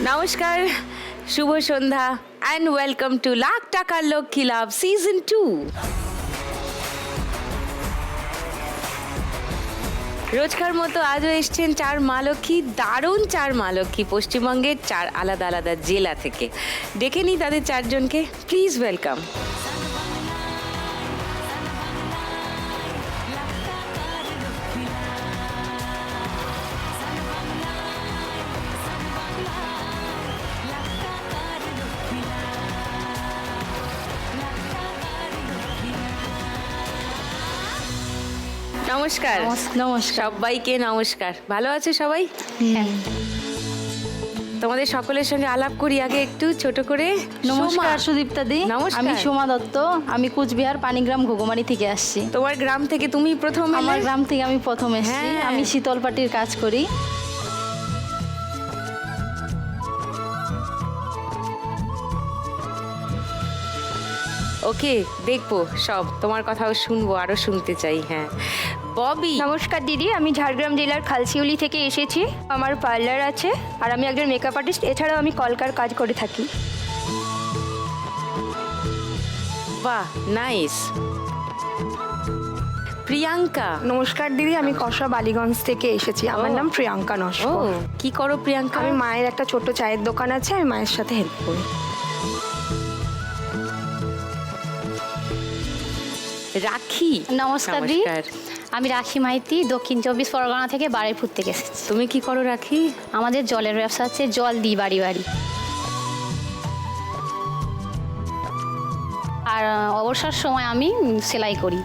নমস্কার, শুভ সন্ধ্যা and welcome to lakh টাকার লক্ষ্মী লাভ season 2। রোজকার মতো আজও এসছেন চার মা লক্ষ্মী, দারুণ চার মা লক্ষ্মী, পশ্চিমবঙ্গের চার আলাদা আলাদা জেলা থেকে। ডেকে নিই তাদের চারজনকে, প্লিজ ওয়েলকাম। নমস্কার। নমস্কার। সবাইকে নমস্কার। ভালো আছে সবাই? হ্যাঁ। তোমাদের সকলের সঙ্গে আলাপ করি আগে একটু ছোট করে। নমস্কার সোমা। সুদীপ্তা দি। নমস্কার। আমি সোমা দত্ত। আমি কুচবিহার পানিগ্রাম ঘুঘুমারি থেকে আসছি। তোমার গ্রাম থেকে তুমি প্রথম এলে? আমার গ্রাম থেকে আমি প্রথম এসেছি। হ্যাঁ। আমি শীতলপাটির কাজ করি। ওকে, দেখবো সব, তোমার কথাও শুনবো, আরো শুনতে চাই। হ্যাঁ, ববি। নমস্কার দিদি, আমি ঝাড়গ্রাম জেলার খালসিউলি থেকে এসেছি। আমার পার্লার আছে আর আমি একজন মেকআপ আর্টিস্ট। এছাড়াও আমি কলকার কাজ করে থাকি। বাহ, নাইস। প্রিয়াঙ্কা। নমস্কার দিদি, আমি কসবা বালিগঞ্জ থেকে এসেছি। আমার নাম প্রিয়াঙ্কা ও, নস্কর। কি করো প্রিয়াঙ্কা? আমি মায়ের একটা ছোট্ট চায়ের দোকান আছে, আমি মায়ের সাথে হেল্প করি। রাখি। নমস্কার দি। আমি রাখি মাইতি, দক্ষিণ 24 পরগনা থেকে বারুইপুর থেকে এসেছি। তুমি কি করো রাখি? আমাদের জলের ব্যবসা আছে, জল দিই বাড়ি বাড়ি। আর অবসর সময় আমি সেলাই করি,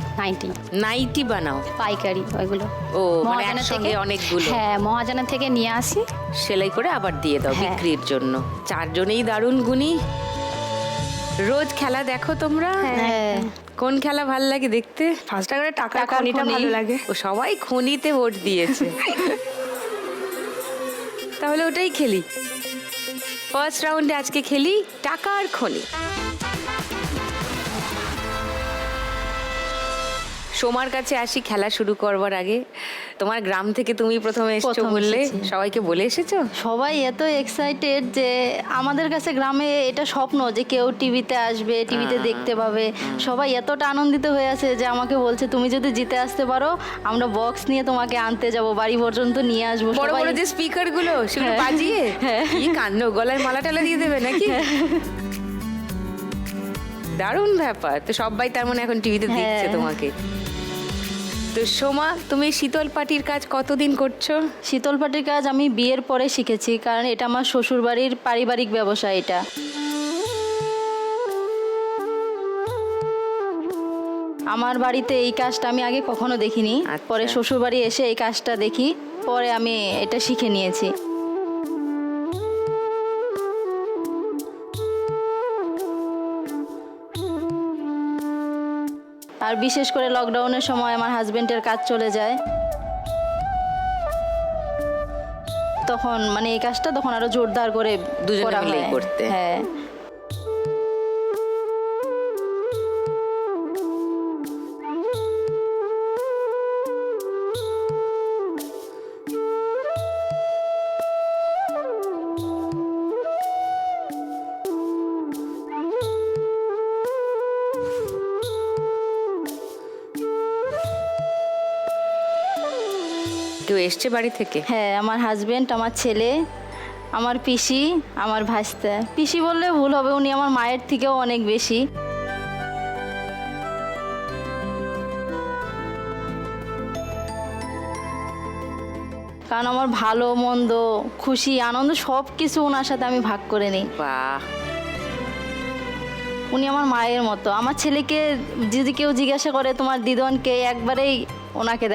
নাইটি বানাও? পাইকারি ওইগুলো। ও, মানে মহাজনের একসঙ্গে থেকে। অনেকগুলো? হ্যাঁ, মহাজনের থেকে নিয়ে আসি, সেলাই করে আবার দিয়ে দাও হ্যাঁ। বিক্রির জন্য। চারজনেই দারুণ গুণী। রোজ খেলা দেখো তোমরা? হ্যাঁ। কোন খেলা ভাল লাগে দেখতে? ফার্স্ট করে টাকার টাকার খনিটা খনি। ভালো লাগে। ও, সবাই খনিতে ভোট দিয়েছে। তাহলে ওটাই খেলি। ফার্স্ট রাউন্ডে আজকে খেলি টাকার খনি। সোমার কাছে আসি খেলা শুরু করবার আগে। তোমার গ্রাম থেকে তুমি প্রথমে এসেছো প্রথম বললে, এসেছি। সবাইকে বলে এসেছো? সবাই এত এক্সাইটেড যে আমাদের কাছে গ্রামে এটা স্বপ্ন যে কেউ টিভিতে আসবে, টিভিতে দেখতে পাবে। সবাই এতটা আনন্দিত হয়ে আছে যে আমাকে বলছে তুমি যদি জিতে আসতে পারো আমরা বক্স নিয়ে তোমাকে আনতে যাব, বাড়ি পর্যন্ত নিয়ে আসবো। বড় সবাই বড় যে স্পিকার গুলো সেগুলো হ্যাঁ। বাজিয়ে কি কান্ড, গলায় মালা টালা দিয়ে দেবে নাকি? দারুণ ব্যাপার। তো সবাই তার মানে এখন টিভিতে দেখছে হ্যাঁ। তোমাকে। তো সোমা, তুমি শীতল পাটির কাজ কতদিন করছো? শীতলপাটির কাজ আমি বিয়ের পরে শিখেছি, কারণ এটা আমার শ্বশুরবাড়ির পারিবারিক ব্যবসা। এটা আমার বাড়িতে এই কাজটা আমি আগে কখনো দেখিনি। আচ্ছা। পরে শ্বশুরবাড়ি এসে এই কাজটা দেখি, পরে আমি এটা শিখে নিয়েছি। আর বিশেষ করে লকডাউনের সময় আমার হাজবেন্ডের কাজ চলে যায়, তখন মানে এই কাজটা তখন আরো জোরদার করে দুজনে করা মিলেই হয়। করতে। হ্যাঁ। কেউ এসছে বাড়ি থেকে? হ্যাঁ, আমার হাজবেন্ড, আমার ছেলে, আমার পিসি, আমার ভাস্তা। পিসি বললে ভুল হবে, উনি আমার মায়ের থেকেও অনেক বেশি। কারণ আমার ভালো মন্দ, খুশি আনন্দ সব কিছু ওনার সাথে আমি ভাগ করে নিই। বাহ, উনি আমার মায়ের মতো। আমার ছেলেকে যদি কেউ জিজ্ঞাসা করে তোমার দিদনকে, একবারেই ওনাকে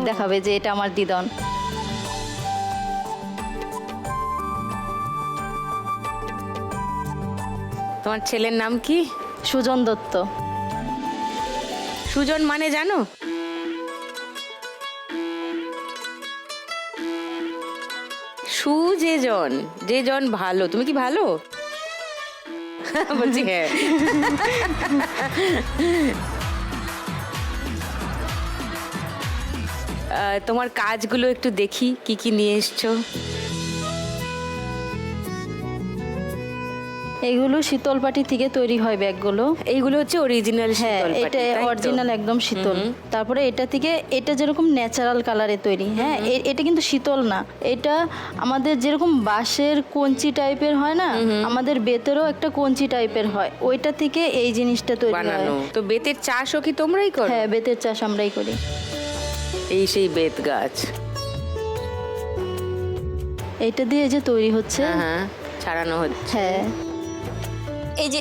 দেখাবে যে এটা আমার দিদন। তোমার ছেলের নাম কি? সুজন দত্ত। সুজন মানে জানো? সুজন, যে জন ভালো। তুমি কি ভালো? বলছি হ্যাঁ। তোমার কাজগুলো একটু দেখি, কি কি নিয়ে এসছো। এগুলো শীতল পাটি থেকে তৈরি হয় ব্যাগগুলো। এইগুলো হচ্ছে অরিজিনাল হ্যাঁ, শীতল এটা অরিজিনাল একদম শীতল। তারপরে এটা থেকে এটা যেরকম ন্যাচারাল কালারে তৈরি, হ্যাঁ এটা কিন্তু শীতল না, এটা আমাদের যেরকম বাঁশের কঞ্চি টাইপের হয় না, আমাদের বেতেরও একটা কঞ্চি টাইপের হয়, ওইটা থেকে এই জিনিসটা তৈরি হয়। বানানো। তো বেতের চাষও কি তোমরাই করো? হ্যাঁ, বেতের চাষ আমরাই করি। এই সেই বেত গাছ। এইটা দিয়ে যে তৈরি হচ্ছে, হ্যাঁ, ছাড়ানো হচ্ছে। হ্যাঁ এই যে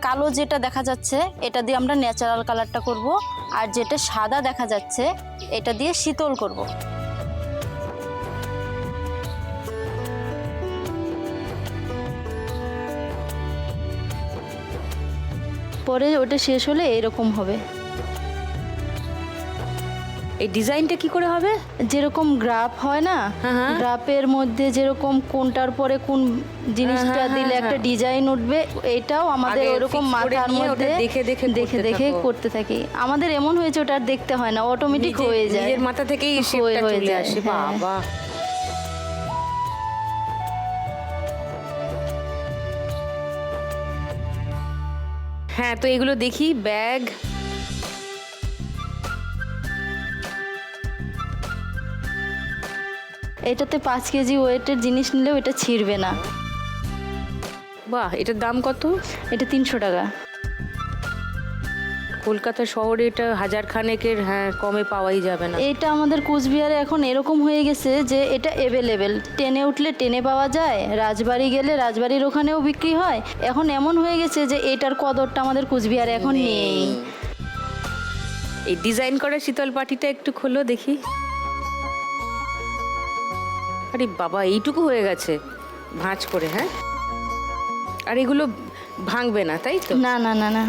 কালো যেটা দেখা যাচ্ছে এটা দিয়ে আমরা ন্যাচারাল কালারটা করব, আর যেটা সাদা দেখা যাচ্ছে এটা দিয়ে শীতল করব। পরে ওটা শেষ হলে এরকম হবে। এই ডিজাইনটা কি করে হবে? যেরকম গ্রাফ হয় না, হ্যাঁ। গ্রাফের মধ্যে যেরকম কোনটার পরে কোন জিনিসটা হ্যাঁ, দিলে একটা ডিজাইন উঠবে, এটাও আমাদের আগে ওরকম fix করে মাথার নিয়ে ওটা মধ্যে দেখে দেখে করতে দেখে থাকো। করতে থাকি। আমাদের এমন হয়েছে ওটা আর দেখতে হয় না, অটোমেটিক হয়ে যায়, নিজের মাথা থেকেই শেপটা হয়ে চলে যায়, আসে। হ্যাঁ। বাবা, হ্যাঁ। তো এগুলো দেখি, ব্যাগ। এটাতে 5 কেজি ওয়েটের জিনিস নিলেও এটা ছিঁড়বে না। বাহ, এটার দাম কত? এটা 300 টাকা। কলকাতা শহরে এটা হাজার খানেকের, হ্যাঁ, কমে পাওয়াই যাবে না। এটা আমাদের কুচবিহারে এখন এরকম হয়ে গেছে যে এটা অ্যাভেলেবেল, ট্রেনে উঠলে ট্রেনে পাওয়া যায়, রাজবাড়ি গেলে রাজবাড়ির ওখানেও বিক্রি হয়। এখন এমন হয়ে গেছে যে এটার কদরটা আমাদের কুচবিহারে এখন নেই। এই ডিজাইন করা শীতল পাটিটা একটু খোলো দেখি। আরে বাবা, এইটুকু হয়ে গেছে ভাঁজ করে। হ্যাঁ, আর এগুলো ভাঙবে না, তাই তো? না না না না,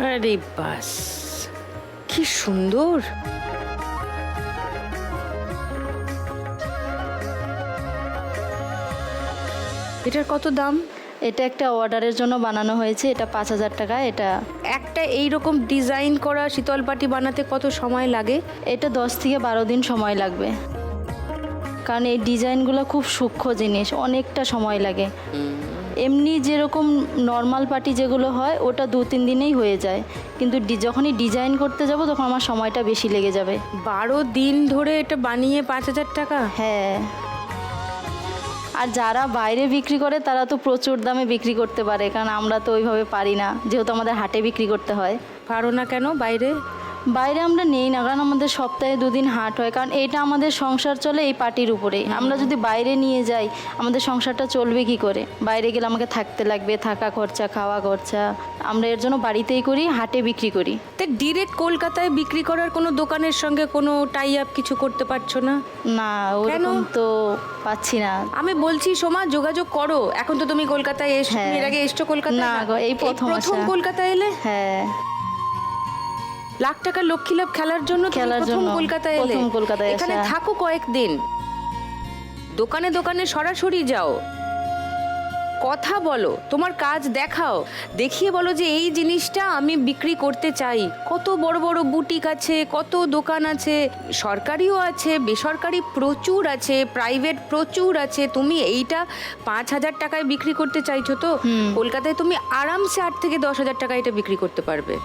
আরে বাস, কি সুন্দর। এটার কত দাম? এটা একটা অর্ডারের জন্য বানানো হয়েছে, এটা 5000 টাকা। এটা একটা এইরকম ডিজাইন করা শীতল পাটি বানাতে কত সময় লাগে? এটা 10 থেকে 12 দিন সময় লাগবে, কারণ এই ডিজাইনগুলো খুব সূক্ষ্ম জিনিস, অনেকটা সময় লাগে। এমনি যেরকম নর্মাল পাটি যেগুলো হয় ওটা 2-3 দিনেই হয়ে যায়, কিন্তু যখনই ডিজাইন করতে যাব তখন আমার সময়টা বেশি লেগে যাবে। 12 দিন ধরে এটা বানিয়ে 5000 টাকা? হ্যাঁ, আর যারা বাইরে বিক্রি করে তারা তো প্রচুর দামে বিক্রি করতে পারে, কারণ আমরা তো ওইভাবে পারি না, যেহেতু আমাদের হাটে বিক্রি করতে হয়। পারো না কেন? বাইরে বাইরে আমরা নেই না, কারণ আমাদের সপ্তাহে 2 দিন হাট হয়, কারণ এটা আমাদের সংসার চলে এই পাটির উপরেই। আমরা যদি বাইরে নিয়ে যাই আমাদের সংসারটা চলবে কি করে? বাইরে গেলে আমাকে থাকতে লাগবে, থাকা খরচা, খাওয়া খরচা। আমরা এর জন্য বাড়িতেই করি, হাটে বিক্রি করি। তা ডিরেক্ট কলকাতায় বিক্রি করার কোনো দোকানের সঙ্গে কোনো টাই আপ কিছু করতে পারছো না? না, ওরকম তো পাচ্ছি না। আমি বলছি সোমা, যোগাযোগ করো। এখন তো তুমি কলকাতায় এসছো, হ্যাঁ। তুমি এর আগে এসছো কলকাতায়? না গো, এই প্রথম আসা। কলকাতায় এলে? হ্যাঁ, লাখ টাকার লক্ষ্মী লাভ খেলার জন্য তুমি খেলার প্রথম জন্য কলকাতায় এলে। প্রথম কলকাতায় এখানে আসা। থাকো কয়েকদিন, দোকানে দোকানে সরাসরি যাও, কথা বলো, তোমার কাজ দেখাও, দেখিয়ে বলো যে এই জিনিসটা আমি বিক্রি করতে চাই। কত বড় বড় বুটিক আছে, কত দোকান আছে, সরকারিও আছে, বেসরকারি প্রচুর আছে, প্রাইভেট প্রচুর আছে। তুমি এইটা 5000 টাকায় বিক্রি করতে চাইছো তো কলকাতায় তুমি আরামসে 8 থেকে 10,000 টাকায় এটা বিক্রি করতে পারবে।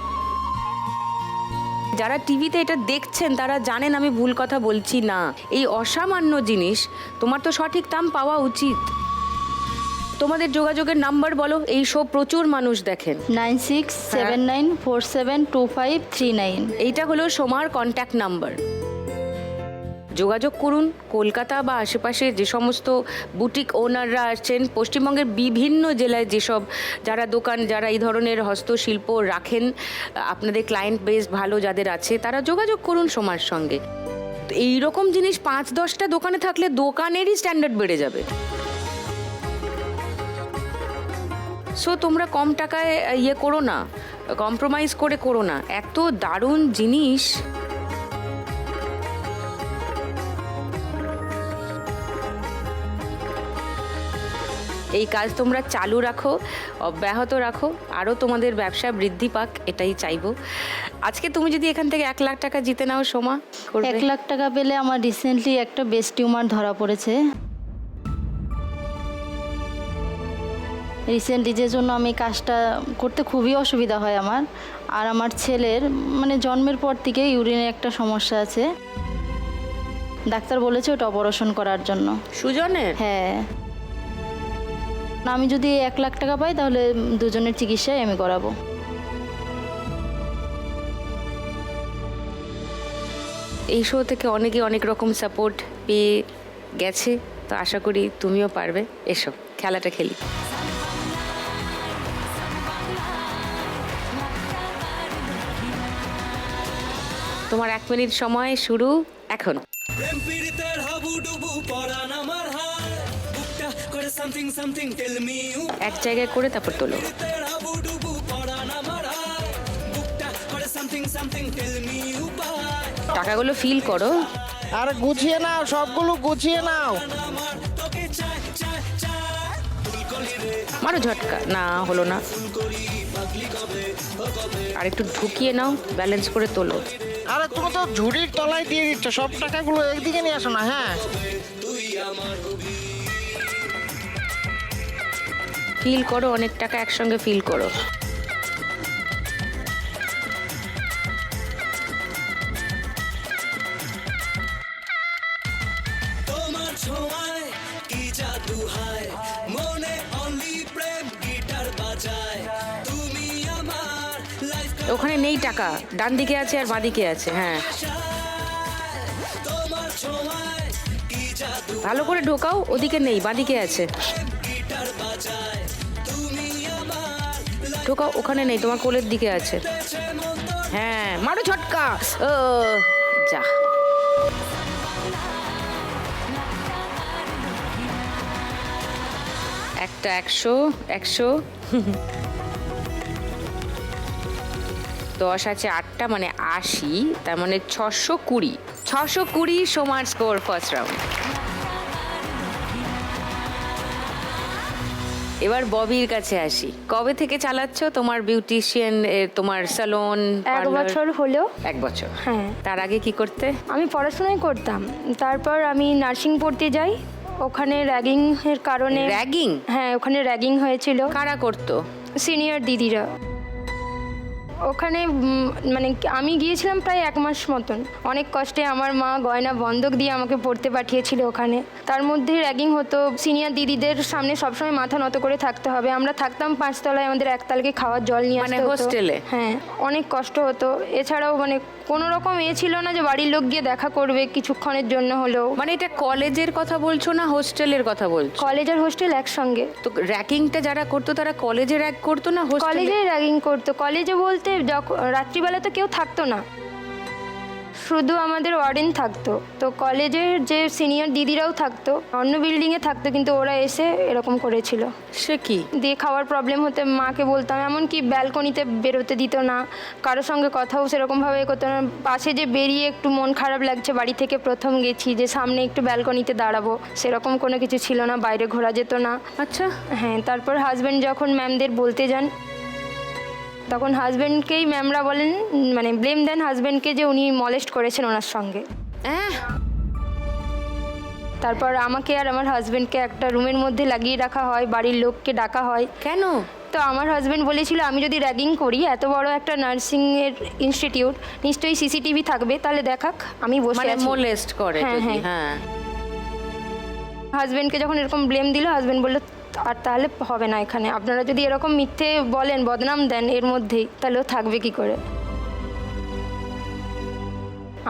যারা টিভিতে এটা দেখছেন তারা জানেন আমি ভুল কথা বলছি না। এই অসামান্য জিনিস তোমার তো সঠিক দাম পাওয়া উচিত। তোমাদের যোগাযোগের নাম্বার বলো, এই শো প্রচুর মানুষ দেখেন। 9679472539। এইটা হলো সোমার কন্ট্যাক্ট নাম্বার। যোগাযোগ করুন। কলকাতা বা আশেপাশে যে সমস্ত বুটিক ওনাররা আসছেন, পশ্চিমবঙ্গের বিভিন্ন জেলায় যেসব যারা দোকান, যারা এই ধরনের হস্তশিল্প রাখেন, আপনাদের ক্লায়েন্ট বেস ভালো যাদের আছে, তারা যোগাযোগ করুন সোমার সঙ্গে। এই রকম জিনিস 5-10টা দোকানে থাকলে দোকানেরই স্ট্যান্ডার্ড বেড়ে যাবে। সো তোমরা কম টাকায় ইয়ে করো না, কম্প্রোমাইজ করে করো না। এত দারুণ জিনিস। এই কাজ তোমরা চালু রাখো, অব্যাহত রাখো, আরও তোমাদের ব্যবসা বৃদ্ধি পাক, এটাই চাইবো। আজকে তুমি যদি এখান থেকে 1 লাখ টাকা জিতে নাও সোমা, করবে? 1 লাখ টাকা পেলে আমার রিসেন্টলি একটা ব্রেস্ট টিউমার ধরা পড়েছে। রিসেন্টলি যে জন্য আমি কাজটা করতে খুবই অসুবিধা হয় আমার। আর আমার ছেলের মানে জন্মের পর থেকে ইউরিনের একটা সমস্যা আছে, ডাক্তার বলেছে ওটা অপারেশন করার জন্য। সুজনের? হ্যাঁ, আমি যদি 1 লাখ টাকা পাই তাহলে দুজনের চিকিৎসাই আমি করাবো। এই শো থেকে অনেকে অনেক রকম সাপোর্ট পেয়ে গেছে, তো আশা করি তুমিও পারবে। এসো খেলাটা খেলি। তোমার 1 মিনিট সময় শুরু এখন। প্রেম পীড়িতের হাবুডুবু পরান আমার হায় বুকটা করে something something tell me you এক জায়গায় করে তারপর তোলো। পীড়িতের হাবুডুবু পরান আমার হায় বুকটা করে something something tell me you by টাকাগুলো ফিল করো। আরে গুছিয়ে নাও, সবগুলো গুছিয়ে নাও। আমার তোকে চাই চাই চাই ফুলকলি রে মারো ঝটকা, না হলো না, ফুলকলি পাগলি কবে ও কবে আর একটু ঢুকিয়ে নাও, ব্যালেন্স করে তোলো। আরে তুমি তো ঝুড়ির তলায় দিয়ে দিচ্ছ, সব টাকাগুলো একদিকে নিয়ে আসো না। হ্যাঁ, তুই আমার হবি ফিল করো, অনেক টাকা একসঙ্গে ফিল করো। তোমার ছোঁয়ায় কি জাদু হায় মনে অনলি প্রেম গিটার বাজায় তুমি আমার লাইফ ওখানে নেই টাকা, ডান দিকে আছে আর বাঁ দিকে আছে। হ্যাঁ, তোমার ছোঁয়ায় কি জাদু ভালো করে ঢোকাও, ওদিকে নেই, বাঁ দিকে আছে। গিটার বাজায় তুমি আমার ঢোকাও, ওখানে নেই, তোমার কোলের দিকে আছে। হ্যাঁ, মারো ঝটকা। ও যা, একটা 100 100 10 আছে 8টা, মানে 80, তার মানে 620। 620 সমান স্কোর ফার্স্ট রাউন্ড। এবার ববির কাছে আসি। কবে থেকে চালাচ্ছ তোমার বিউটিশিয়ান, তোমার স্যালন? 1 বছর হলো। 1 বছর। হ্যাঁ, তার আগে কি করতে? আমি পড়াশোনাই করতাম, তারপর আমি নার্সিং পড়তে যাই। ওখানে র্যাগিং এর কারণে র্যাগিং? হ্যাঁ, ওখানে র্যাগিং হয়েছিল। কারা করতো? সিনিয়র দিদিরা। ওখানে মানে আমি গিয়েছিলাম প্রায় 1 মাস মতন। অনেক কষ্টে আমার মা গয়না বন্ধক দিয়ে আমাকে পড়তে পাঠিয়েছিল ওখানে। তার মধ্যে র্যাগিং হতো, সিনিয়র দিদিদের সামনে সবসময় মাথা নত করে থাকতে হবে। আমরা থাকতাম 5 তলায়, আমাদের 1 তালকে খাওয়ার জল নিয়ে মানে আসতে হতো। হোস্টেলে? হ্যাঁ, অনেক কষ্ট হতো। এছাড়াও মানে কোনো রকম ছিল না যে বাড়ির লোক গিয়ে দেখা করবে কিছুক্ষণের জন্য হলেও। মানে এটা কলেজের কথা বলছো না হোস্টেলের কথা বলছো? কলেজ আর হোস্টেল একসঙ্গে। তো র্যাগিংটা যারা করতো তারা কলেজে র্যাগ করতো না হোস্টেলে? কলেজে র্যাগিং করতো। কলেজে বলতে যখন রাত্রিবেলা তো কেউ থাকতো না, শুধু আমাদের ওয়ার্ডেন থাকতো। তো কলেজের যে সিনিয়র দিদিরাও থাকতো, অন্য বিল্ডিংয়ে থাকতো, কিন্তু ওরা এসে এরকম করেছিল। সে কি? দিয়ে খাওয়ার প্রবলেম হতে মাকে বলতাম, এমনকি ব্যালকনিতে বেরোতে দিত না, কারোর সঙ্গে কথাও সেরকমভাবে করতো না। পাশে যে বেরিয়ে একটু মন খারাপ লাগছে, বাড়ি থেকে প্রথম গেছি, যে সামনে একটু ব্যালকনিতে দাঁড়াবো, সেরকম কোনো কিছু ছিল না। বাইরে ঘোরা যেত না। আচ্ছা। হ্যাঁ, তারপর হাজব্যান্ড যখন ম্যামদের বলতে যান, তখন হাজব্যান্ডকেই ম্যামরা বলেন, মানে ব্লেম দেন হাজব্যান্ডকে যে উনি মলেস্ট করেছেন ওনার সঙ্গে। তারপর আমাকে আর আমার হাজব্যান্ডকে একটা রুমের মধ্যে লাগিয়ে রাখা হয়, বাড়ির লোককে ডাকা হয়। কেন? তো আমার হাজব্যান্ড বলেছিল, আমি যদি র্যাগিং করি, এত বড় একটা নার্সিংয়ের ইনস্টিটিউট, নিশ্চয়ই সিসিটিভি থাকবে, তাহলে দেখাক, আমি বসে মানে আছি। মোলেস্ট করে হ্যাঁ, যদি? হ্যাঁ। হ্যাঁ। হাজব্যান্ডকে যখন এরকম ব্লেম দিল, হাজব্যান্ড বললো, আর তাহলে হবে না এখানে, আপনারা যদি এরকম মিথ্যে বলেন, বদনাম দেন এর মধ্যেই, তাহলে ও থাকবে কি করে?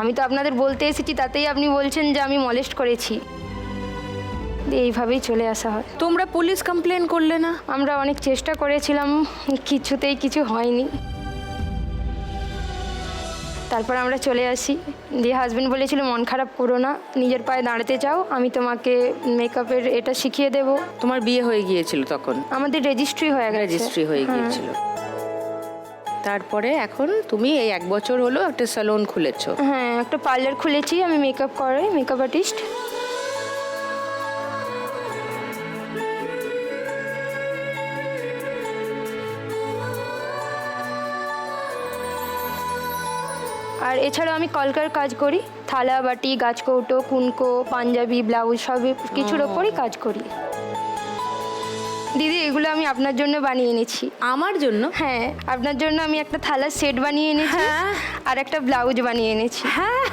আমি তো আপনাদের বলতে এসেছি, তাতেই আপনি বলছেন যে আমি মলেস্ট করেছি। এইভাবেই চলে আসা হয়। তোমরা পুলিশ কমপ্লেন করলে না? আমরা অনেক চেষ্টা করেছিলাম, কিছুতেই কিছু হয়নি। তারপর আমরা চলে আসি। দিয়ে হাজব্যান্ড বলেছিল, মন খারাপ করো না, নিজের পায়ে দাঁড়াতে চাও, আমি তোমাকে মেকআপের এটা শিখিয়ে দেব। তোমার বিয়ে হয়ে গিয়েছিল তখন? আমাদের রেজিস্ট্রি হয়ে গেছে। রেজিস্ট্রি হয়ে হ্যাঁ। গিয়েছিল। তারপরে এখন তুমি এই 1 বছর হলো একটা স্যালন খুলেছো? হ্যাঁ, একটা পার্লার খুলেছি, আমি মেকআপ করাই, মেকআপ আর্টিস্ট। আর এছাড়াও আমি কলকার কাজ করি, থালা বাটি, গাছকৌটো, কুনকো, পাঞ্জাবি, ব্লাউজ সব কিছুর ওপরই কাজ করি। দিদি এগুলো আমি আপনার জন্য বানিয়ে এনেছি। আমার জন্য? হ্যাঁ, আপনার জন্য আমি একটা থালার সেট বানিয়ে এনেছি আর একটা ব্লাউজ বানিয়ে এনেছি। হ্যাঁ,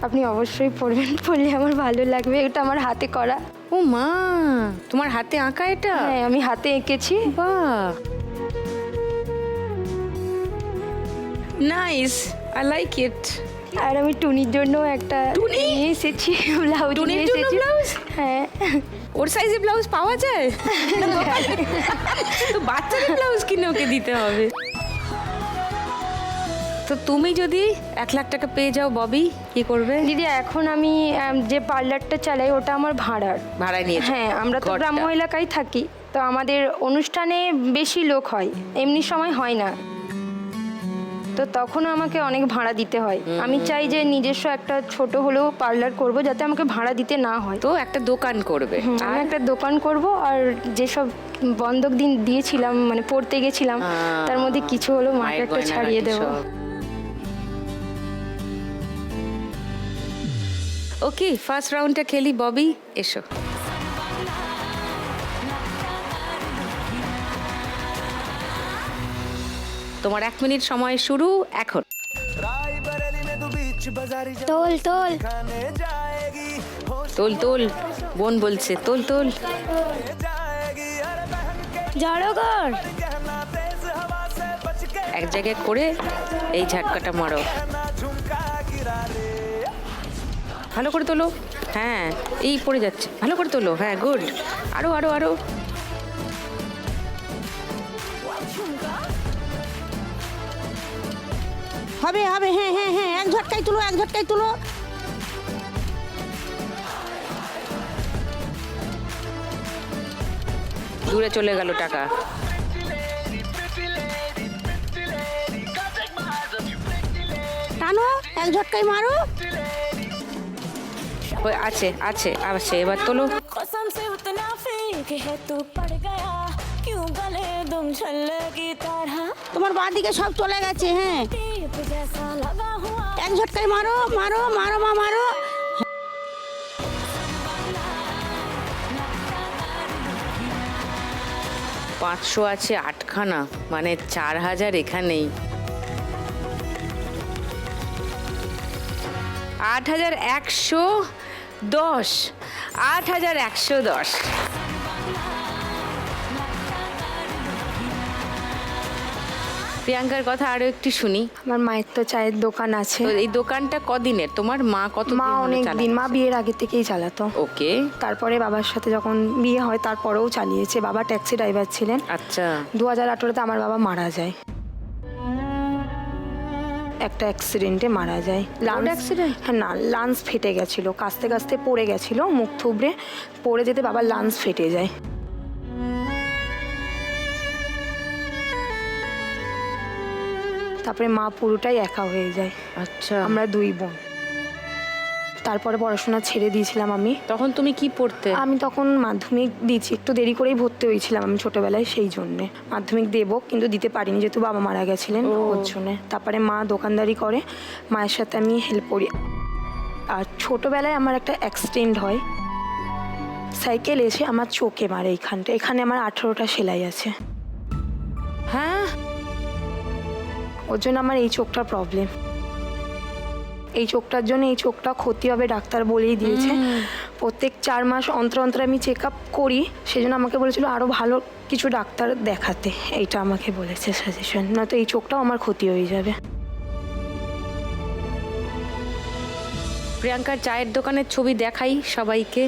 আপনি অবশ্যই পরবেন, পরলে আমার ভালো লাগবে। এটা আমার হাতে করা। ও মা, তোমার হাতে আঁকা এটা? হ্যাঁ, আমি হাতে এঁকেছি। বাহ, নাইস, আই লাইক ইট। আর আমি টুনির জন্য একটা নিয়ে এসেছি, ব্লাউজ টুনির নিয়ে জন্য এসেছি। ব্লাউজ? হ্যাঁ, ওর সাইজে ব্লাউজ পাওয়া যায়? তো বাচ্চাদের ব্লাউজ কিনে ওকে দিতে হবে। তো তুমি যদি 1 লাখ টাকা পেয়ে যাও ববি, কি করবে? দিদি এখন আমি যে পার্লারটা চালাই ওটা আমার ভাড়ার। ভাড়ায় নিয়েছো? হ্যাঁ, আমরা তো ঘরটা। গ্রাম্য এলাকায় থাকি, তো আমাদের অনুষ্ঠানে বেশি লোক হয়, এমনি সময় হয় না, তো তখন আমাকে অনেক ভাড়া দিতে হয়। আমি চাই যে নিজস্ব একটা ছোট হলেও পার্লার করব, যাতে আমাকে ভাড়া দিতে না হয়। তো একটা দোকান করবে। আমি একটা দোকান করব, আর যেসব বন্ধক দিয়েছিলাম, মানে পড়তে গেছিলাম, তার মধ্যে কিছু হলো মাকে মায়ের একটা গয়নাগাটি ছাড়িয়ে দেবো। সব। ওকে, ফার্স্ট রাউন্ডটা খেলি ববি, এসো। তোমার 1 মিনিট সময় শুরু এখন। তোল তোল তোল তোল, বোন বলছে তোল তোল। জড়ো কর। এক জায়গায় করে এই ঝাটকাটা মারো, ভালো করে তোলো। হ্যাঁ, এই পড়ে যাচ্ছে, ভালো করে তোলো। হ্যাঁ, গুড, আরো আরো আরো। হবে হবে, হ্যাঁ হ্যাঁ হ্যাঁ, এক ঝটকায় তুলো, এক ঝটকায় তুলো। দূরে চলে গেল টাকা। টানো, এক ঝটকায় মারো। ওই আছে আছে আছে, এবার তোলো। कसम से उतना फेंक है तू पड़ गया क्यों गले तुम छल्ले की तरह তোমার বাঁ দিকে সব চলে গেছে। হ্যাঁ, टीप जैसा लगा हुआ এক ঝটকায় মারো মারো মারো মা মারো। 500 আছে 8খানা, মানে 4000 এখানেই। 8110, 8110। প্রিয়াঙ্কার কথা আরো একটু শুনি। আমার মায়ের তো চায়ের দোকান আছে। তো এই দোকানটা কদিনের? তোমার মা কত? মা অনেক দিন, মা বিয়ের আগে থেকেই চালাতো। ওকে, তারপরে বাবার সাথে যখন বিয়ে হয় তারপরেও চালিয়েছে। বাবা ট্যাক্সি ড্রাইভার ছিলেন। আচ্ছা। 2018-তে আমার বাবা মারা যায়, একটা অ্যাক্সিডেন্টে মারা যায়। accident? হ্যাঁ, না, লাঞ্চ ফেটে গেছিল, কাস্তে কাস্তে পড়ে গেছিল, মুখ থুবড়ে পড়ে যেতে বাবার লাঞ্চ ফেটে যায়। তারপরে মা পুরোটাই একা হয়ে যায়। আচ্ছা, আমরা 2 বোন। তারপরে পড়াশোনা ছেড়ে দিয়েছিলাম আমি। তখন তুমি কি পড়তে? আমি তখন মাধ্যমিক দিয়েছি, একটু দেরি করেই ভর্তি হয়েছিলাম আমি ছোটবেলায়, সেই জন্যে মাধ্যমিক দেবো কিন্তু দিতে পারিনি, যেহেতু বাবা মারা গেছিলেন ওর জন্যে। তারপরে মা দোকানদারি করে, মায়ের সাথে আমি হেল্প করি। আর ছোটবেলায় আমার একটা অ্যাক্সিডেন্ট হয়, সাইকেল এসে আমার চোখে মারে এইখানটা, এখানে আমার 18টা সেলাই আছে। হ্যাঁ, ওর জন্য আমার এই চোখটার প্রবলেম। এই চোখটার জন্য এই চোখটা ক্ষতি হবে ডাক্তার বলেই দিয়েছে। প্রত্যেক 4 মাস অন্তর অন্তর আমি চেক আপ করি, সেজন্য আমাকে বলেছিল আরও ভালো কিছু ডাক্তার দেখাতে, এইটা আমাকে বলেছে সাজেশন, নয়তো এই চোখটাও আমার ক্ষতি হয়ে যাবে। প্রিয়াঙ্কার চায়ের দোকানের ছবি দেখাই সবাইকে।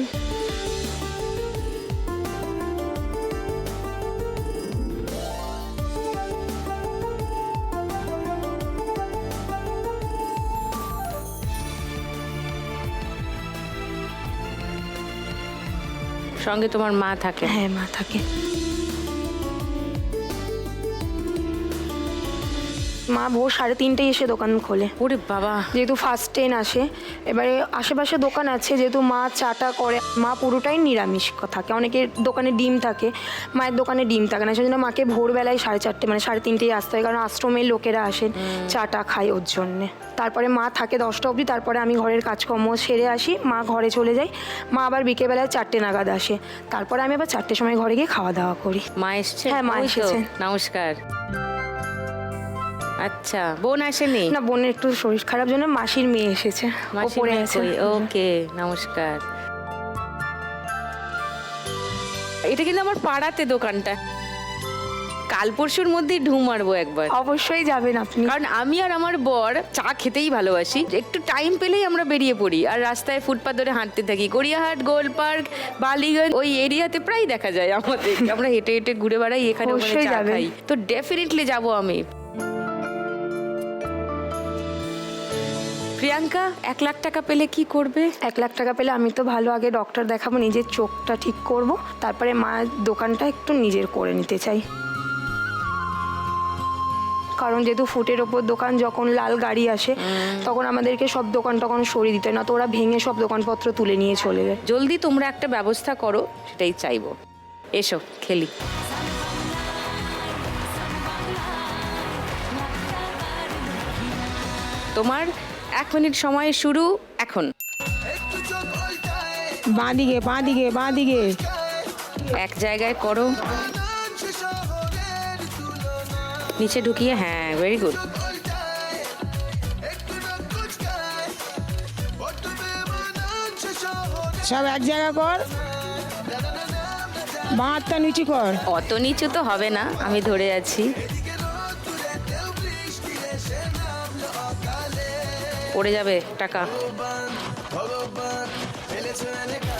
সঙ্গে তোমার মা থাকে? হ্যাঁ, মা থাকে। মা ভোর 3:30 এসে দোকান খোলে, ওরে বাবা, যেহেতু ফার্স্ট ট্রেন আসে। এবারে আশেপাশে দোকান আছে, যেহেতু মা চাটা করে, মা পুরোটাই নিরামিষ থাকে। অনেকের দোকানে ডিম থাকে, মায়ের দোকানে ডিম থাকে না, সেই জন্য মাকে ভোরবেলায় 4:30 মানে 3:30 আসতে হয়, কারণ আশ্রমের লোকেরা আসেন চাটা খায় ওর জন্যে। তারপরে মা থাকে 10টা অবধি, তারপরে আমি ঘরের কাজকর্ম সেরে আসি, মা ঘরে চলে যাই। মা আবার বিকেলবেলায় 4টে নাগাদ আসে, তারপরে আমি আবার 4টের সময় ঘরে গিয়ে খাওয়া দাওয়া করি। মা এসছে? হ্যাঁ, মা ওই তো, এসেছেন। নমস্কার। আচ্ছা, বোন আসেনি? না, বোনের একটু শরীর খারাপ জন্য মাসির মেয়ে এসেছে, ওপরে আছে। ওকে, নমস্কার। এটা কিন্তু আমার পাড়াতে দোকানটা, কাল পরশুর মধ্যেই ঢু মারবো একবার। অবশ্যই যাবেন আপনি। কারণ আমি আর আমার বর চা খেতেই ভালোবাসি, একটু টাইম পেলেই আমরা বেরিয়ে পড়ি, আর রাস্তায় ফুটপাথ ধরে হাঁটতে থাকি। গড়িয়াহাট, গোল পার্ক, বালিগঞ্জ ওই এরিয়াতে প্রায় দেখা যায় আমাদের। আমরা হেঁটে হেঁটে ঘুরে বেড়াই, এখানে ওখানে অবশ্যই চা যাবেন। খাই। তো ডেফিনেটলি যাব আমি। প্রিয়াঙ্কা, 1 লাখ টাকা পেলে কি করবে? 1 লাখ টাকা পেলে আমি তো ভালো আগে ডক্টর দেখাবো, নিজের চোখটা ঠিক করব, তারপরে মায়ের দোকানটা একটু নিজের করে নিতে চাই। কারণ যেহেতু ফুটের ওপর দোকান, যখন লাল গাড়ি আসে তখন আমাদেরকে সব দোকান টোকান সরিয়ে দিতে হয়, না তো ওরা ভেঙে সব দোকানপত্র তুলে নিয়ে চলে যায়। জলদি তোমরা একটা ব্যবস্থা করো, সেটাই চাইবো। এসো খেলি। তোমার 1 মিনিট সময় শুরু এখন। বাঁদিকে বাঁদিকে বাঁদিকে। এক জায়গায় করো, নিচে ঢুকিয়ে, হ্যাঁ, ভেরি গুড। সব এক জায়গা কর, বাঁ হাতটা নিচু কর। অত নিচু তো হবে না, আমি ধরে আছি। পড়ে যাবে টাকা।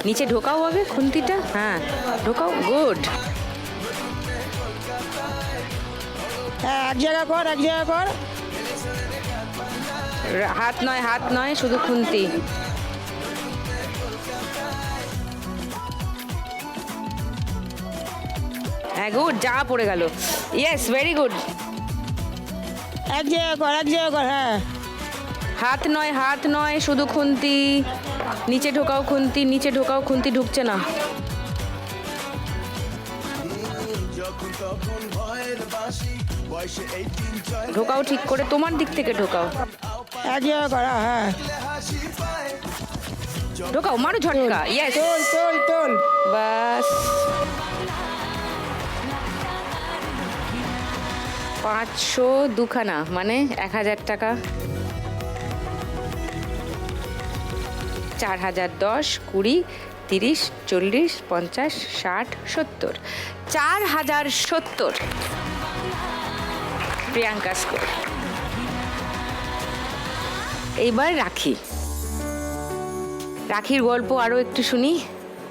নিচে ঢোকাও হবে খুন্তিটা, হ্যাঁ ঢোকাও, গুড। হ্যাঁ, এক জায়গা কর, এক জায়গা কর। হাত নয়, হাত নয়, শুধু খুন্তি। হ্যাঁ, গুড, যা পড়ে গেল। Yes, very good. এক জায়গা কর, এক জায়গা কর। হ্যাঁ, হাত নয়, হাত নয়, শুধু খুন্তি। নিচে ঢোকাও খুন্তি, নিচে ঢোকাও খুন্তি, ঢুকছে না। ঢোকাও ঠিক করে, তোমার দিক থেকে ঢোকাও। এক জায়গা কর। হ্যাঁ, ঢোকাও, মারো ঝটকা। ইয়েস, তোল তোল তোল। বাস। 500 দুখানা, মানে 1000 টাকা। 4000, 10, 20, 30, 40, 50, 60, 70। 4070 প্রিয়াঙ্কা স্কোর। এইবার রাখি। রাখির গল্প আরও একটু শুনি।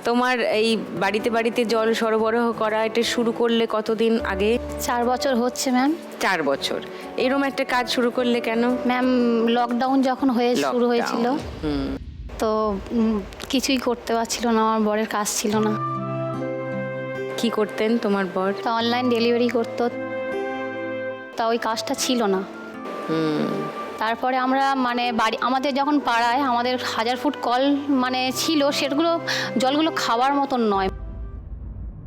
তোমার এই বাড়িতে বাড়িতে জল সরবরাহ করা এটা শুরু করলে কতদিন আগে? 4 বছর হচ্ছে ম্যাম। 4 বছর। এরকম একটা কাজ শুরু করলে কেন? ম্যাম, লকডাউন যখন শুরু হয়েছিল, হুম। তো কিছুই করতে পারছিল না, আমার বরের কাজ ছিল না। কি করতেন তোমার বর? তো অনলাইন ডেলিভারি করতো, তা ওই কাজটা ছিল না। তারপরে আমরা মানে আমাদের যখন পাড়ায় আমাদের 1000 ফুট কল মানে ছিল, সেগুলো জলগুলো খাওয়ার মতন নয়।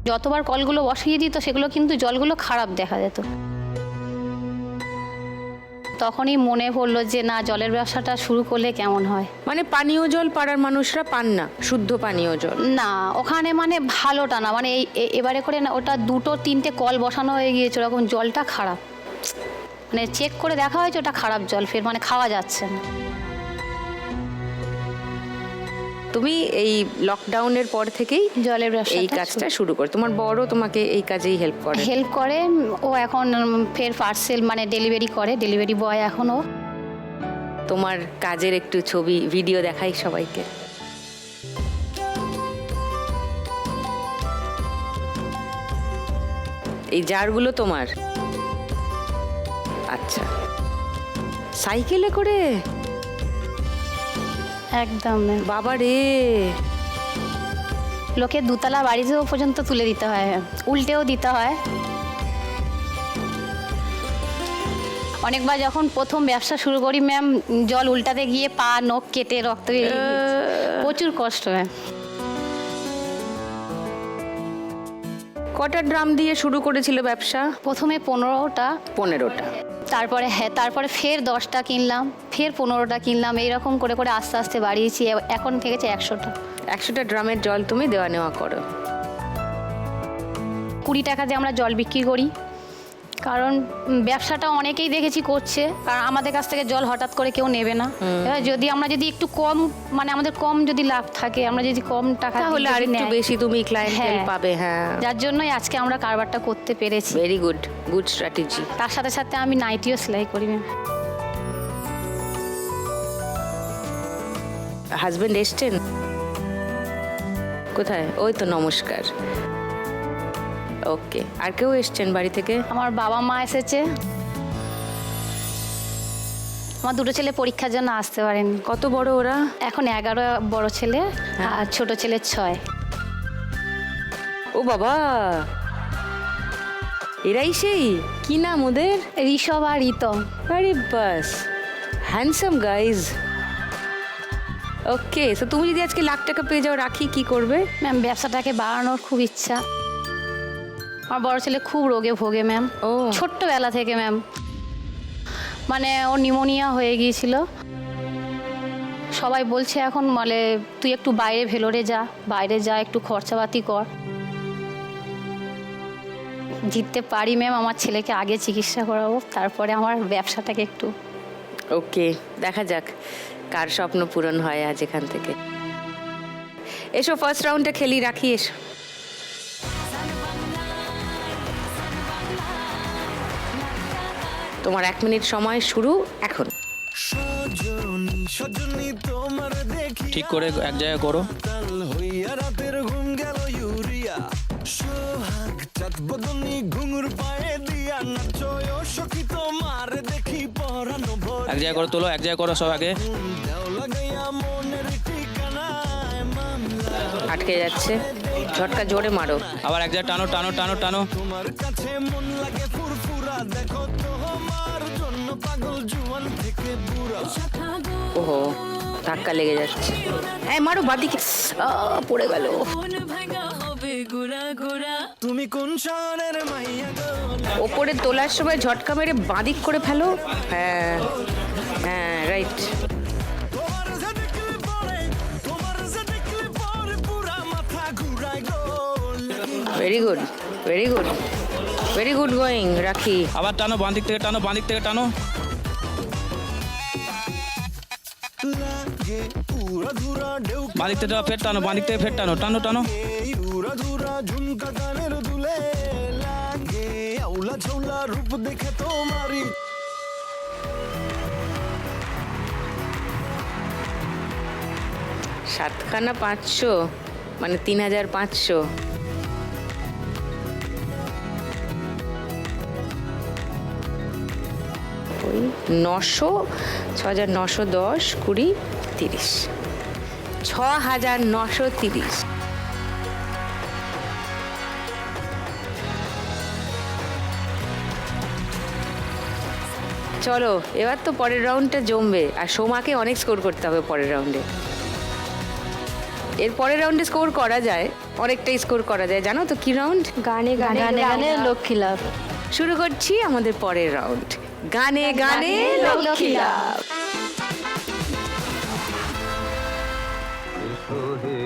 যতবার কলগুলো বসিয়ে দিত সেগুলো কিন্তু জলগুলো খারাপ দেখা যেত। তখনই মনে পড়লো যে না, জলের ব্যবসাটা শুরু করলে কেমন হয়। মানে পানীয় জল পাড়ার মানুষরা পান না, শুদ্ধ পানীয় জল না, ওখানে মানে ভালোটা না, মানে এবারে করে না, ওটা 2-3টে কল বসানো হয়ে গিয়েছে, ওরকম জলটা খারাপ। মানে চেক করে দেখা হয়েছে ওটা খারাপ জল, ফের মানে খাওয়া যাচ্ছে না। তুমি এই লকডাউনের পর থেকেই জলের ব্যবসা এই কাজটা শুরু করো। তোমার বড় তোমাকে এই কাজেই হেল্প করে? ও এখন ফের পার্সেল মানে ডেলিভারি করে, ডেলিভারি বয় এখনও। তোমার কাজের একটু ছবি ভিডিও দেখাই সবাইকে। এই জারগুলো তোমার? আচ্ছা, সাইকেলে করে? একদম বাবা রে, লোকে 2তলা বাড়িতেও পর্যন্ত তুলে দিতে হয়, উল্টেও দিতে হয়। অনেকবার যখন প্রথম ব্যবসা শুরু করি ম্যাম, জল উল্টাতে গিয়ে পা নখ কেটে রক্ত বেরিয়ে গিয়েছে। প্রচুর কষ্ট ম্যাম। কটা ড্রাম দিয়ে শুরু করেছিল ব্যবসা? প্রথমে 15টা, 15টা। তারপরে ফের 10টা কিনলাম, ফের 15টা কিনলাম, এইরকম করে করে আস্তে আস্তে বাড়িয়েছি। এখন থেকেছে 100টা। 100টা ড্রামের জল তুমি দেওয়া নেওয়া করো। 20 টাকা দিয়ে আমরা জল বিক্রি করি, কারণ ব্যবসাটা অনেকেই দেখেছি করছে, কারণ আমাদের কাছ থেকে জল হঠাৎ করে কেউ নেবে না। এবার আমরা যদি একটু কম, মানে আমাদের কম যদি লাভ থাকে, আমরা যদি কম টাকা দিই, তাহলে আর যদি একটু নেয়, বেশি তুমি ক্লায়েন্টেল হ্যাঁ। পাবে। হ্যাঁ, যার জন্যই আজকে আমরা কারবারটা করতে পেরেছি। Very good, good strategy. তার সাথে সাথে আমি নাইটিও সেলাই করি ম্যাম। হাজবেন্ড এসছেন? কোথায়? ওই তো, নমস্কার। ওকে, আর কেউ এসছেন বাড়ি থেকে? আমার বাবা মা এসেছে। আমার 2 ছেলে পরীক্ষার জন্য আসতে পারেনি। কত বড় ওরা? এখন 11 বড় ছেলে আর ছোট ছেলে 6। ও বাবা, এরাই সেই, কি নাম ওদের? ঋষভ আর রিতম। আরে বাস, হ্যান্ডসাম গাইজ। ওকে, তো তুমি যদি আজকে লাখ টাকা পেয়ে যাও, রাখি কি করবে? ম্যাম, ব্যবসাটাকে বাড়ানোর খুব ইচ্ছা। আমার বড় ছেলে খুব রোগে ভোগে ম্যাম, ও। ছোট্টবেলা থেকে ম্যাম। মানে ও নিউমোনিয়া হয়ে গিয়েছিল। সবাই বলছে এখন, বলে তুই একটু ভেলোরে যা, বাইরে যা, একটু খরচাপাতি কর। জিততে পারি ম্যাম, আমার ছেলেকে আগে চিকিৎসা করাবো, তারপরে আমার ব্যবসাটাকে একটু। ওকে, দেখা যাক কার স্বপ্ন পূরণ হয় আজ এখান থেকে। এসো, ফার্স্ট রাউন্ডে খেলি, রাখি এসো। তোমার 1 মিনিট সময় শুরু এখন। সজনী সজনী তোমার দেখি ঠিক করে এক জায়গায় করো। তাল হইয়া রাতের ঘুম গেল ইউরিয়া। সোহাগ চাঁদ বদনী ঘুঙুর পায়ে দিয়া নাচো ও সখী তোমার দেখি পরানো ভরে। এক জায়গায় করে তোলো, এক জায়গায় করো সব আগে। দেও লাগাইয়া মনের ঠিকানায় মামলা। আটকে যাচ্ছে, ঝটকা জোরে মারো। আবার এক জায়গায় টানো টানো টানো টানো। তোমার কাছে মন লাগে ফুরফুরা, দেখো তোমার জন্য পাগল জুয়ান থেকে বুড়া। ওহো, ধাক্কা লেগে যাচ্ছে। হ্যাঁ, মারো বাদিকে। পড়ে গেল। তুমি কোন শহরের মাইয়া গো? ওপরে তোলার সময় ঝটকা মেরে বাদিক করে ফেলো। হ্যাঁ হ্যাঁ, রাইট। তোমার যে দেখলে পরে, তোমার যে দেখলে পরে পুরা মাথা ঘুরায় গো। Very good, very good, very good going. রাখি, আবার টানো, বাঁ দিক থেকে টানো, বাঁ দিক থেকে টানো। লাগে পুরা ধুরা ঢেউ বাঁ দিক থেকে ফের টানো, বাঁ দিক থেকে ফের টানো, টানো টানো। উড়া ধুরা ঝুমকা কানের দুলে। লাগে আউলা ঝৌলা রূপ দেখে তোমারই। সাতখানা 500 মানে 3500। ওই 900, 6910, 20, 30, 6930। চলো, এবার তো পরের রাউন্ডটা জমবে, আর সোমাকে অনেক স্কোর করতে হবে পরের রাউন্ডে। এর পরের রাউন্ডে স্কোর করা যায়, অনেকটাই স্কোর করা যায়। জানো তো কি রাউন্ড? গানে গানে গানে গানে লক্ষ্মী লাভ। শুরু করছি আমাদের পরের রাউন্ড, গানে গানে লক্ষ্মী লাভ। এসো হে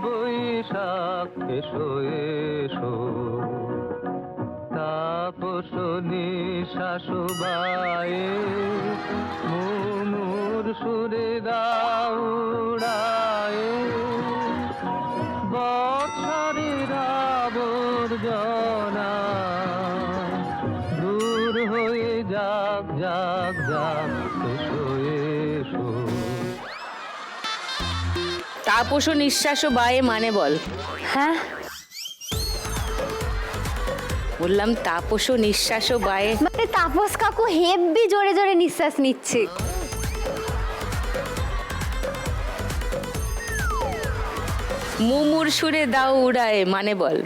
বৈশাখ এসো এসো, তাপস নিঃশ্বাস বায়ে মুমুর সুরে দাও উড়ায়ে। বৎসরের আবর্জনা দূর হয়ে যাক যাক যাক, এসো এসো। তাপস নিঃশ্বাস বায়ে মানে বল। হ্যাঁ, বললাম তাপস নিঃশ্বাস বায়ে। মানে তাপস কাকু হেব্বি জোরে জোরে নিঃশ্বাস নিচ্ছে। মুমুর সুরে দাও উড়ায় মানে বল।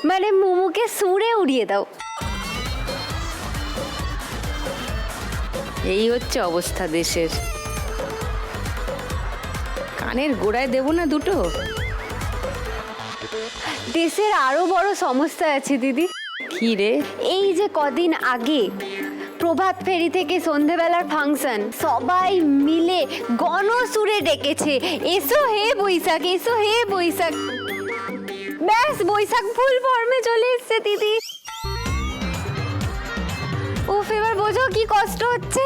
মানে মুমুকে সুরে উড়িয়ে দাও। এই হচ্ছে অবস্থা দেশের। কানের গোড়ায় দেবো না দুটো? দেশের আরো বড় সমস্যা আছে দিদি। কি রে? এই যে কদিন আগে প্রভাত ফেরি থেকে সন্ধেবেলার ফাংশন, সবাই মিলে গণসুরে ডেকেছে, এসো হে বৈশাখ, এসো হে বৈশাখ। ব্যাস বৈশাখ ফুল ফর্মে চলে এসছে দিদি। উফ, এবার বোঝো কি কষ্ট হচ্ছে।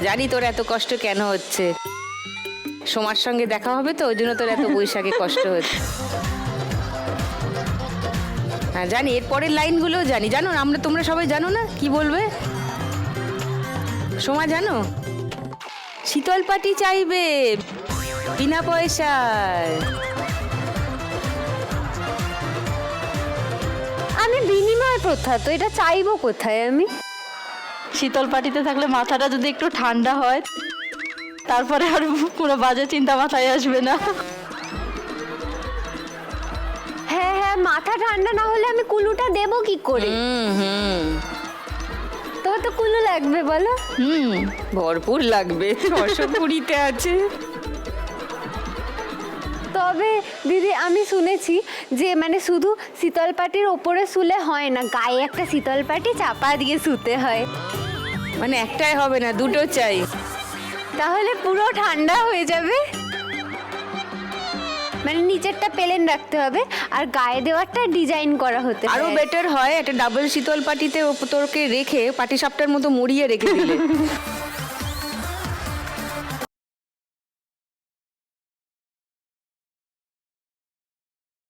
জানি তোর এত কষ্ট কেন হচ্ছে। সোমার সঙ্গে দেখা হবে তো, ওই জন্য তোর এত বৈশাখে কষ্ট হচ্ছে। হ্যাঁ জানি, এর পরের লাইনগুলো জানি। জানো তোমরা সবাই জানো না কি বলবে? সোমা জানো? শীতল পাটি চাইবে বিনা পয়সায়। আমি বিনিময় প্রথা তো, এটা চাইবো কোথায় আমি? শীতল পাটিতে থাকলে মাথাটা যদি একটু ঠান্ডা হয়, তারপরে আর পুরো বাজে চিন্তা মাথায় আসবে না। হ্যাঁ হ্যাঁ, মাথা ঠান্ডা না হলে আমি কুলুটা দেবো কি করে? তোমার তো কুলু লাগবে বলো। ভরপুর লাগবে, 620 আছে। তবে দিদি আমি শুনেছি যে মানে শুধু শীতল পাটির ওপরে শুলে হয় না, গায়ে একটা শীতল পাটি চাপা দিয়ে শুতে হয়। মানে একটাই হবে না, দুটো চাই। তাহলে পুরো ঠান্ডা হয়ে যাবে। মানে নিচেরটা প্লেন রাখতে হবে আর গায়ে দেওয়ারটা ডিজাইন করা হতে আরো হয়। বেটার হয় একটা ডাবল শীতল পাটিতে তোরকে রেখে পাটি সাপটার মতো মুড়িয়ে রেখে দিলে।